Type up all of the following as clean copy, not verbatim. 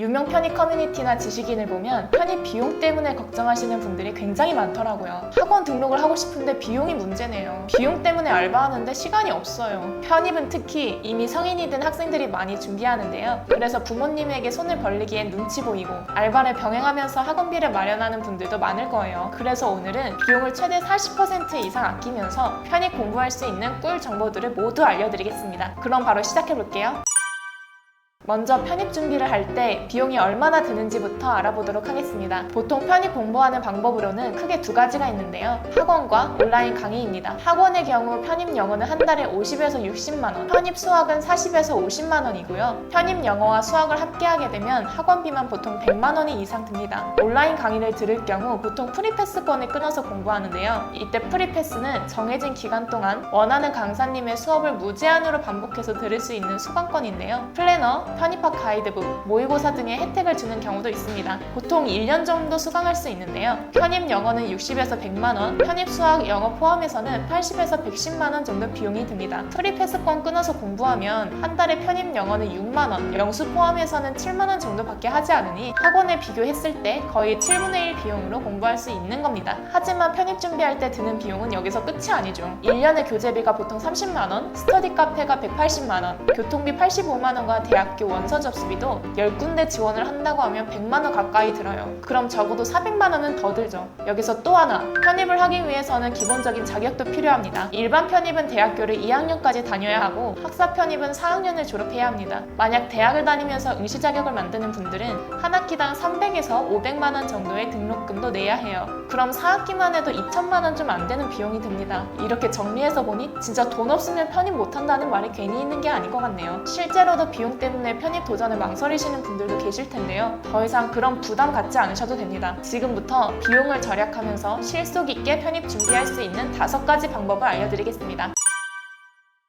유명 편입 커뮤니티나 지식인을 보면 편입 비용 때문에 걱정하시는 분들이 굉장히 많더라고요. 학원 등록을 하고 싶은데 비용이 문제네요. 비용 때문에 알바하는데 시간이 없어요. 편입은 특히 이미 성인이 된 학생들이 많이 준비하는데요. 그래서 부모님에게 손을 벌리기엔 눈치 보이고 알바를 병행하면서 학원비를 마련하는 분들도 많을 거예요. 그래서 오늘은 비용을 최대 40% 이상 아끼면서 편입 공부할 수 있는 꿀 정보들을 모두 알려드리겠습니다. 그럼 바로 시작해볼게요. 먼저 편입 준비를 할 때 비용이 얼마나 드는지부터 알아보도록 하겠습니다. 보통 편입 공부하는 방법으로는 크게 두 가지가 있는데요. 학원과 온라인 강의입니다. 학원의 경우 편입 영어는 한 달에 50에서 60만 원, 편입 수학은 40에서 50만 원이고요. 편입 영어와 수학을 함께 하게 되면 학원비만 보통 100만 원이 이상 듭니다. 온라인 강의를 들을 경우 보통 프리패스권을 끊어서 공부하는데요. 이때 프리패스는 정해진 기간 동안 원하는 강사님의 수업을 무제한으로 반복해서 들을 수 있는 수강권인데요. 플래너, 편입학 가이드북, 모의고사 등의 혜택을 주는 경우도 있습니다. 보통 1년 정도 수강할 수 있는데요. 편입 영어는 60에서 100만 원, 편입 수학 영어 포함해서는 80에서 110만 원 정도 비용이 듭니다. 프리패스권 끊어서 공부하면 한 달에 편입 영어는 6만 원, 영수 포함해서는 7만 원 정도밖에 하지 않으니 학원에 비교했을 때 거의 7분의 1 비용으로 공부할 수 있는 겁니다. 하지만 편입 준비할 때 드는 비용은 여기서 끝이 아니죠. 1년의 교재비가 보통 30만 원, 스터디 카페가 180만 원, 교통비 85만 원과 대학교 원서 접수비도 10군데 지원을 한다고 하면 100만 원 가까이 들어요. 그럼 적어도 400만 원은 더 들죠. 여기서 또 하나, 편입을 하기 위해서는 기본적인 자격도 필요합니다. 일반 편입은 대학교를 2학년까지 다녀야 하고 학사 편입은 4학년을 졸업해야 합니다. 만약 대학을 다니면서 응시 자격을 만드는 분들은 한 학기당 300에서 500만 원 정도의 등록금도 내야 해요. 그럼 4학기만 해도 2천만 원 좀 안 되는 비용이 듭니다. 이렇게 정리해서 보니 진짜 돈 없으면 편입 못한다는 말이 괜히 있는 게 아닌 것 같네요. 실제로도 비용 때문에 편입 도전을 망설이시는 분들도 계실 텐데요. 더 이상 그런 부담 갖지 않으셔도 됩니다. 지금부터 비용을 절약하면서 실속 있게 편입 준비할 수 있는 5가지 방법을 알려드리겠습니다.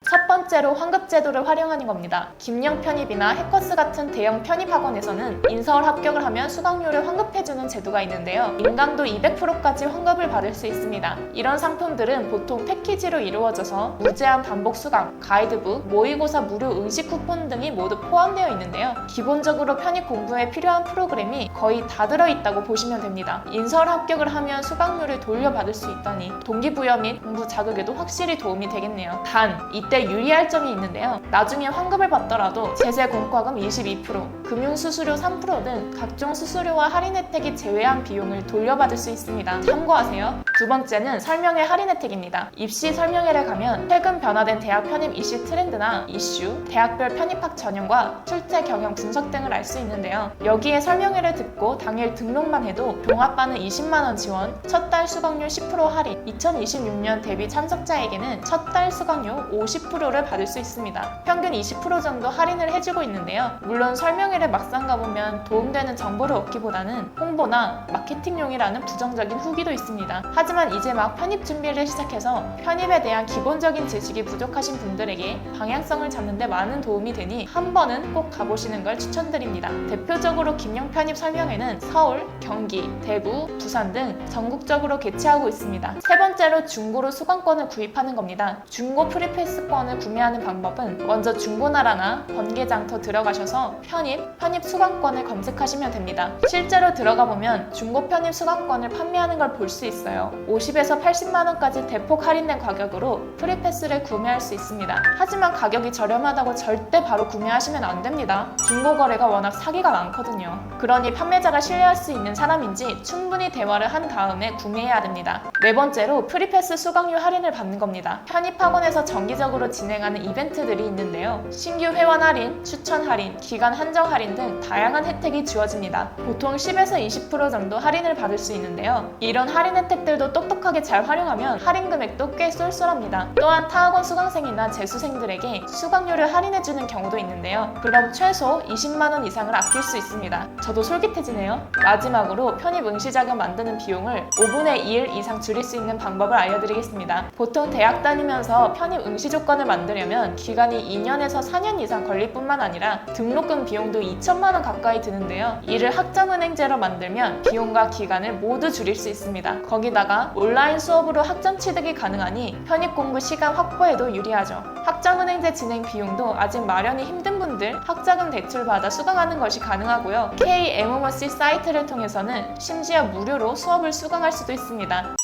첫 번째로 환급 제도를 활용하는 겁니다. 김영 편입이나 해커스 같은 대형 편입 학원에서는 인서울 합격을 하면 수강료를 환급해주는 제도가 있는데요. 인강도 200%까지 환급을 받을 수 있습니다. 이런 상품들은 보통 패키지로 이루어져서 무제한 반복 수강, 가이드북, 모의고사 무료 응시 쿠폰 등이 모두 포함되어 있는데요. 기본적으로 편입 공부에 필요한 프로그램이 거의 다 들어있다고 보시면 됩니다. 인서울 합격을 하면 수강료를 돌려받을 수 있다니 동기부여 및 공부 자극에도 확실히 도움이 되겠네요. 단, 이때 유의할 점이 있는데요. 나중에 환급을 받더라도 제세 공과금 22%, 금융수수료 3% 등 각종 수수료와 할인 혜택이 제외한 비용을 돌려받을 수 있습니다. 참고하세요. 두 번째는 설명회 할인 혜택입니다. 입시 설명회를 가면 최근 변화된 대학 편입 이슈 트렌드나 이슈, 대학별 편입학 전형과 출제 경영 분석 등을 알 수 있는데요. 여기에 설명회를 듣고 당일 등록만 해도 종합반은 20만 원 지원, 첫 달 수강료 10% 할인, 2026년 데뷔 참석자에게는 첫 달 수강료 50%를 받을 수 있습니다. 평균 20% 정도 할인을 해주고 있는데요. 물론 설명회를 막상 가보면 도움되는 정보를 얻기보다는 홍보나 마케팅용이라는 부정적인 후기도 있습니다. 하지만 이제 막 편입 준비를 시작해서 편입에 대한 기본적인 지식이 부족하신 분들에게 방향성을 잡는 데 많은 도움이 되니 한 번은 꼭 가보시는 걸 추천드립니다. 대표적으로 김영 편입 설명회는 서울, 경기, 대구, 부산 등 전국적으로 개최하고 있습니다. 세 번째로 중고로 수강권을 구입하는 겁니다. 중고 프리패스권을 구매하는 방법은 먼저 중고나라나 번개장터 들어가셔서 편입 수강권을 검색하시면 됩니다. 실제로 들어가 보면 중고 편입 수강권을 판매하는 걸 볼 수 있어요. 50에서 80만 원까지 대폭 할인된 가격으로 프리패스를 구매할 수 있습니다. 하지만 가격이 저렴하다고 절대 바로 구매하시면 안 됩니다. 중고 거래가 워낙 사기가 많거든요. 그러니 판매자가 신뢰할 수 있는 사람인지 충분히 대화를 한 다음에 구매해야 됩니다. 네 번째로 프리패스 수강료 할인을 받는 겁니다. 편입학원에서 정기적으로 진행하는 이벤트들이 있는데요. 신규 회원 할인, 추천 할인, 기간 한정 할인 등 다양한 혜택이 주어집니다. 보통 10에서 20% 정도 할인을 받을 수 있는데요. 이런 할인 혜택들도 똑똑하게 잘 활용하면 할인 금액도 꽤 쏠쏠합니다. 또한 타학원 수강생이나 재수생들에게 수강료를 할인해주는 경우도 있는데요. 그럼 최소 20만 원 이상을 아낄 수 있습니다. 저도 솔깃해지네요. 마지막으로 편입 응시 자격 만드는 비용을 5분의 1 이상 줄일 수 있는 방법을 알려드리겠습니다. 보통 대학 다니면서 편입 응시 조건을 만들 만들려면 기간이 2년에서 4년 이상 걸릴 뿐만 아니라 등록금 비용도 2천만 원 가까이 드는데요. 이를 학점은행제로 만들면 비용과 기간을 모두 줄일 수 있습니다. 거기다가 온라인 수업으로 학점 취득이 가능하니 편입공부 시간 확보에도 유리하죠. 학점은행제 진행 비용도 아직 마련이 힘든 분들 학자금 대출받아 수강하는 것이 가능하고요. KMOC 사이트를 통해서는 심지어 무료로 수업을 수강할 수도 있습니다.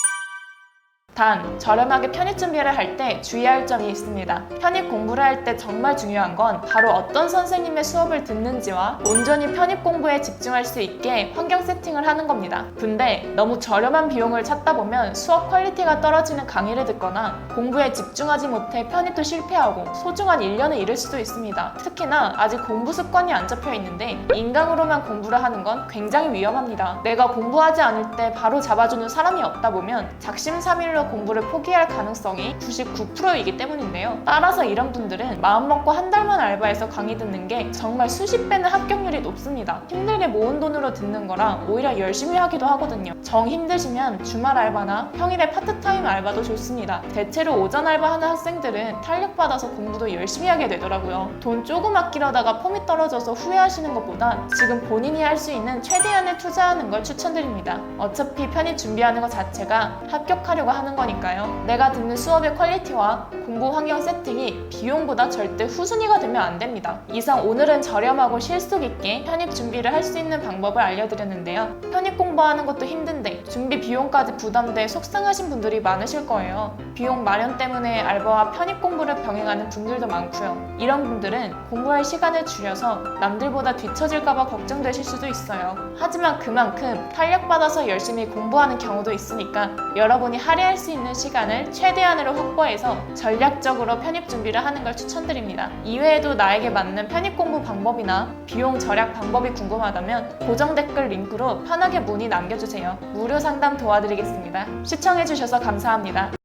단, 저렴하게 편입 준비를 할 때 주의할 점이 있습니다. 편입 공부를 할 때 정말 중요한 건 바로 어떤 선생님의 수업을 듣는지와 온전히 편입 공부에 집중할 수 있게 환경 세팅을 하는 겁니다. 근데 너무 저렴한 비용을 찾다 보면 수업 퀄리티가 떨어지는 강의를 듣거나 공부에 집중하지 못해 편입도 실패하고 소중한 1년을 잃을 수도 있습니다. 특히나 아직 공부 습관이 안 잡혀 있는데 인강으로만 공부를 하는 건 굉장히 위험합니다. 내가 공부하지 않을 때 바로 잡아주는 사람이 없다 보면 작심삼일로 공부를 포기할 가능성이 99%이기 때문인데요. 따라서 이런 분들은 마음먹고 한 달만 알바해서 강의 듣는 게 정말 수십 배는 합격률이 높습니다. 힘들게 모은 돈으로 듣는 거라 오히려 열심히 하기도 하거든요. 정 힘드시면 주말 알바나 평일에 파트타임 알바도 좋습니다. 대체로 오전 알바하는 학생들은 탄력받아서 공부도 열심히 하게 되더라고요. 돈 조금 아끼려다가 폼이 떨어져서 후회하시는 것보다 지금 본인이 할 수 있는 최대한을 투자하는 걸 추천드립니다. 어차피 편입 준비하는 것 자체가 합격하려고 하는 거니까요. 내가 듣는 수업의 퀄리티와 공부 환경 세팅이 비용보다 절대 후순위가 되면 안 됩니다. 이상 오늘은 저렴하고 실속 있게 편입 준비를 할 수 있는 방법을 알려드렸는데요. 편입 공부하는 것도 힘든데 준비 비용까지 부담돼 속상하신 분들이 많으실 거예요. 비용 마련 때문에 알바와 편입 공부를 병행하는 분들도 많고요. 이런 분들은 공부할 시간을 줄여서 남들보다 뒤처질까봐 걱정되실 수도 있어요. 하지만 그만큼 탄력받아서 열심히 공부하는 경우도 있으니까 여러분이 할애할 수 있는 시간을 최대한으로 확보해서 전략적으로 편입 준비를 하는 걸 추천드립니다. 이외에도 나에게 맞는 편입 공부 방법이나 비용 절약 방법이 궁금하다면 고정 댓글 링크로 편하게 문의 남겨주세요. 무료 상담 도와드리겠습니다. 시청해주셔서 감사합니다.